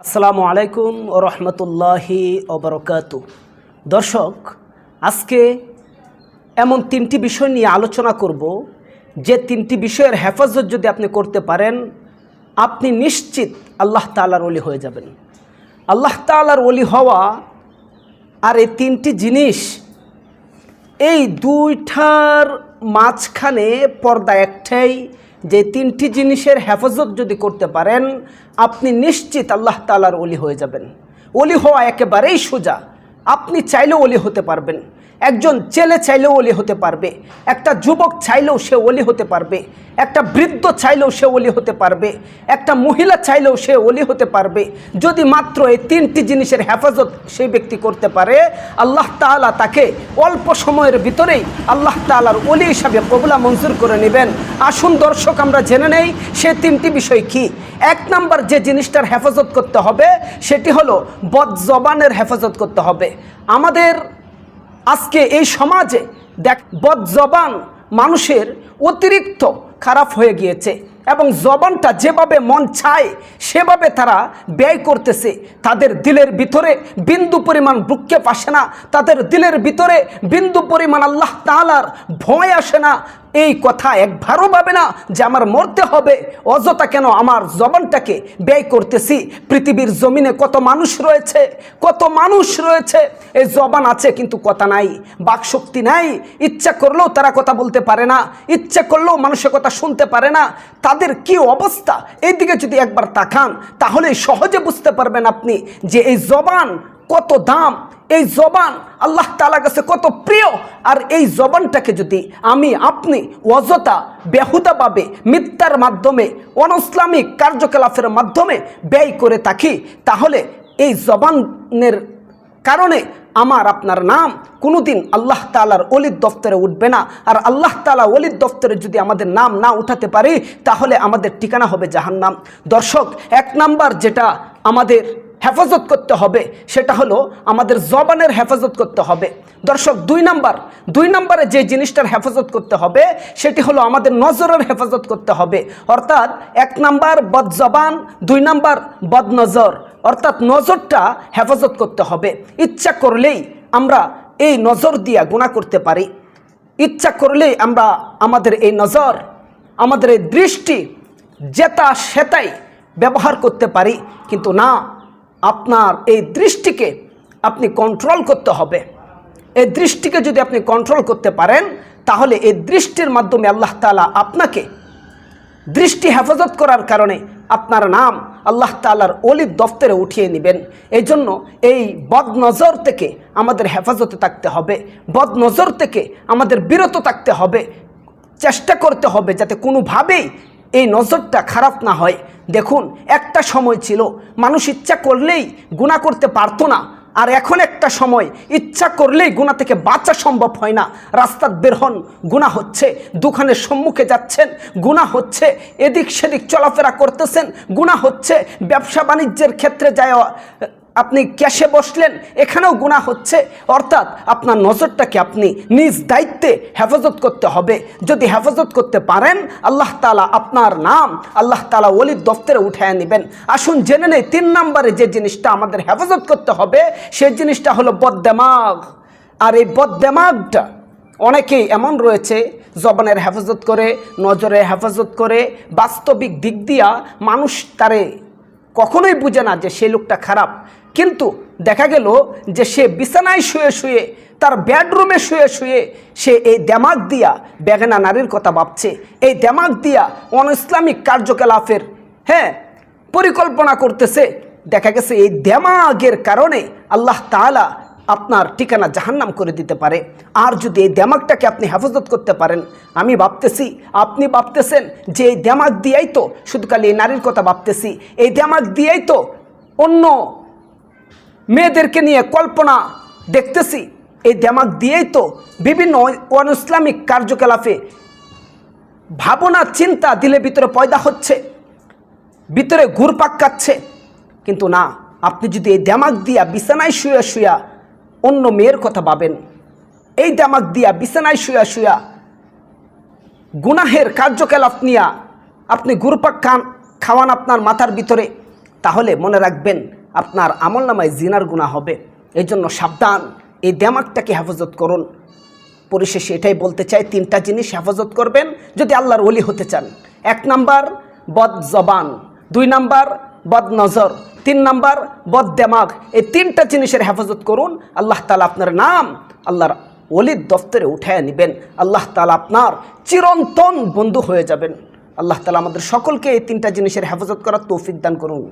আসসালামু আলাইকুম ওয়া রাহমাতুল্লাহি ওয়া বারাকাতুহু। দর্শক, আজকে এমন তিনটি বিষয় নিয়ে আলোচনা করব, যে তিনটি বিষয়ের হেফাজত যদি আপনি করতে পারেন, আপনি নিশ্চিত আল্লাহ তাআলার ওলি হয়ে যাবেন। আল্লাহ তাআলার ওলি হওয়া আর এই তিনটি জিনিস, এই দুইটার মাঝখানে পর্দা একটাই, যে তিনটি জিনিসের হেফাজত যদি করতে পারেন, আপনি নিশ্চিত আল্লাহ তাআলার ওলি হয়ে যাবেন। ওলি হওয়া একেবারেই সোজা। আপনি চাইলেও ওলি হতে পারবেন, একজন ছেলে চাইলেও ওলি হতে পারবে, একটা যুবক চাইলেও সে ওলি হতে পারবে, একটা বৃদ্ধ চাইলেও সে ওলি হতে পারবে, একটা মহিলা চাইলেও সে ওলি হতে পারবে। যদি মাত্র এই তিনটি জিনিসের হেফাজত সেই ব্যক্তি করতে পারে, আল্লাহ তাআলা তাকে অল্প সময়ের ভিতরেই আল্লাহ তাআলার ওলি হিসাবে কবুলা মঞ্জুর করে নেবেন। আসুন দর্শক, আমরা জেনে নেই সে তিনটি বিষয় কি। এক নাম্বার যে জিনিসটার হেফাজত করতে হবে, সেটি হলো বদজবানের হেফাজত করতে হবে। আমাদের আজকে এই সমাজে বদজবান মানুষের অতিরিক্ত খারাপ হয়ে গিয়েছে, এবং জবানটা যেভাবে মন চায় সেভাবে তারা ব্যয় করতেছে। তাদের দিলের ভিতরে বিন্দু পরিমাণ ভ্রুক্ষেপ আসে না, তাদের দিলের ভিতরে বিন্দু পরিমাণ আল্লাহ তাআলার ভয় আসে না। এই কথা একবারও ভাবে না যে আমার মরতে হবে, অযথা কেন আমার জবানটাকে ব্যয় করতেছি। পৃথিবীর জমিনে কত মানুষ রয়েছে, কত মানুষ রয়েছে, এই জবান আছে কিন্তু কথা নাই, বাকশক্তি নাই। ইচ্ছা করলেও তারা কথা বলতে পারে না, ইচ্ছা করলেও মানুষের কথা শুনতে পারে না। তাদের কি অবস্থা, এই দিকে যদি একবার তাকান তাহলে সহজে বুঝতে পারবেন আপনি যে এই জবান কত দাম, এই জবান আল্লাহ তাআলার কাছে কত প্রিয়। আর এই জবানটাকে যদি আমি আপনি অযথা বেহুদাভাবে মিথ্যার মাধ্যমে অনইসলামিক কার্যকলাপের মাধ্যমে ব্যয় করে থাকি, তাহলে এই জবানের কারণে আমার আপনার নাম কোনোদিন আল্লাহ তাআলার ওলির দফতরে উঠবে না। আর আল্লাহ তাআলা ওলির দফতরে যদি আমাদের নাম না উঠাতে পারি, তাহলে আমাদের ঠিকানা হবে জাহান্নাম। দর্শক, এক নাম্বার যেটা আমাদের হেফাজত করতে হবে সেটা হলো আমাদের জবানের হেফাজত করতে হবে। দর্শক, দুই নম্বরে যে জিনিসটার হেফাজত করতে হবে সেটি হলো আমাদের নজরের হেফাজত করতে হবে। অর্থাৎ এক নাম্বার বদজবান, দুই নাম্বার বদনজর, অর্থাৎ নজরটা হেফাজত করতে হবে। ইচ্ছা করলেই আমরা এই নজর দিয়া গুনাহ করতে পারি, ইচ্ছা করলেই আমরা আমাদের এই নজর, আমাদের এই দৃষ্টি যেটা সেটাই ব্যবহার করতে পারি। কিন্তু না, আপনার এই দৃষ্টিকে আপনি কন্ট্রোল করতে হবে। এই দৃষ্টিকে যদি আপনি কন্ট্রোল করতে পারেন, তাহলে এই দৃষ্টির মাধ্যমে আল্লাহ তাআলা আপনাকে দৃষ্টি হেফাজত করার কারণে আপনার নাম আল্লাহ তাআলার ওলির দফতরে উঠিয়ে নেবেন। এই জন্য এই বদনজর থেকে আমাদের হেফাজতে থাকতে হবে, বদনজর থেকে আমাদের বিরত থাকতে হবে। চেষ্টা করতে হবে যাতে কোনোভাবেই এই নজরটা খারাপ না হয়। দেখুন, একটা সময় ছিল মানুষ ইচ্ছা করলেই গুনাহ করতে পারতো না, আর এখন একটা সময় ইচ্ছা করলেই গুনাহ থেকে বাঁচা সম্ভব হয় না। রাস্তার বের হন, গুনাহ হচ্ছে, দোকানের সম্মুখে যাচ্ছেন, গুনাহ হচ্ছে, এদিক সেদিক চলাফেরা করতেছেন, গুনাহ হচ্ছে, ব্যবসা বাণিজ্যের ক্ষেত্রে যায় আপনি ক্যাশে বসলেন, এখানেও গুনাহ হচ্ছে। অর্থাৎ আপনার নজরটাকে আপনি নিজ দায়িত্বে হেফাজত করতে হবে। যদি হেফাজত করতে পারেন, আল্লাহ তাআলা আপনার নাম আল্লাহ তাআলা ওলির দফতরে উঠায় নেবেন। আসুন জেনে নেই তিন নম্বরে যে জিনিসটা আমাদের হেফাজত করতে হবে, সেই জিনিসটা হলো বদদেমাগ। আর এই বদদেমাগটা অনেকেই এমন রয়েছে, জবানের হেফাজত করে, নজরের হেফাজত করে, বাস্তবিক দিক দিয়া মানুষ তারে কখনোই বুঝে না যে সেই লোকটা খারাপ। কিন্তু দেখা গেল যে সে বিছানায় শুয়ে শুয়ে, তার বেডরুমে শুয়ে শুয়ে সে এই দেমাগ দিয়া বেগানা নারীর কথা ভাবছে, এই দেমাগ দিয়া অনইসলামিক কার্যকলাপের পরিকল্পনা করতেছে। দেখা গেছে এই দেমাগের কারণে আল্লাহ তাআলা আপনার ঠিকানা জাহান্নাম করে দিতে পারে। আর যদি এই দেমাগটাকে আপনি হেফাজত করতে পারেন, আমি ভাবতেছি, আপনি ভাবতেছেন যে এই দেমাগ দিয়েই তো শুধু খালি এই নারীর কথা ভাবতেছি, এই দেমাগ দিয়েই তো অন্য মেয়েদেরকে নিয়ে কল্পনা দেখতেছি, এই দেমাগ দিয়েই তো বিভিন্ন অনইসলামিক কার্যকলাপে ভাবনা চিন্তা দিলের ভিতরে পয়দা হচ্ছে, ভিতরে ঘুরপাক খাচ্ছে। কিন্তু না, আপনি যদি এই দেমাগ দিয়া বিছানায় শুয়ে শুয়া অন্য মেয়ের কথা ভাবেন, এই দেমাগ দিয়া বিছানায় শুয়া শুয়া গুনাহের কার্যকলাপ নিয়া আপনি ঘুরপাক খাওয়ান আপনার মাথার ভিতরে, তাহলে মনে রাখবেন আপনার আমলনামায় জিনার গুনাহ হবে। এই জন্য সাবধান, এই দিমাগটাকে হেফাজত করুন। পরিশেষে এটাই বলতে চাই, 3টা জিনিস হেফাজত করবেন যদি আল্লাহর ওলি হতে চান। 1 নাম্বার বদ জবান, 2 নাম্বার বদ নজর, 3 নাম্বার বদ দেমাগ। এই 3টা জিনিসের হেফাজত করুন। আল্লাহ তাআলা আপনার নাম আল্লাহর ওলির দফতরে উঠায় নেবেন। আল্লাহ তাআলা আপনার চিরন্তন বন্ধু হয়ে যাবেন। আল্লাহ তাআলা আমাদের সকলকে এই 3টা জিনিসের হেফাজত করার তৌফিক দান করুন।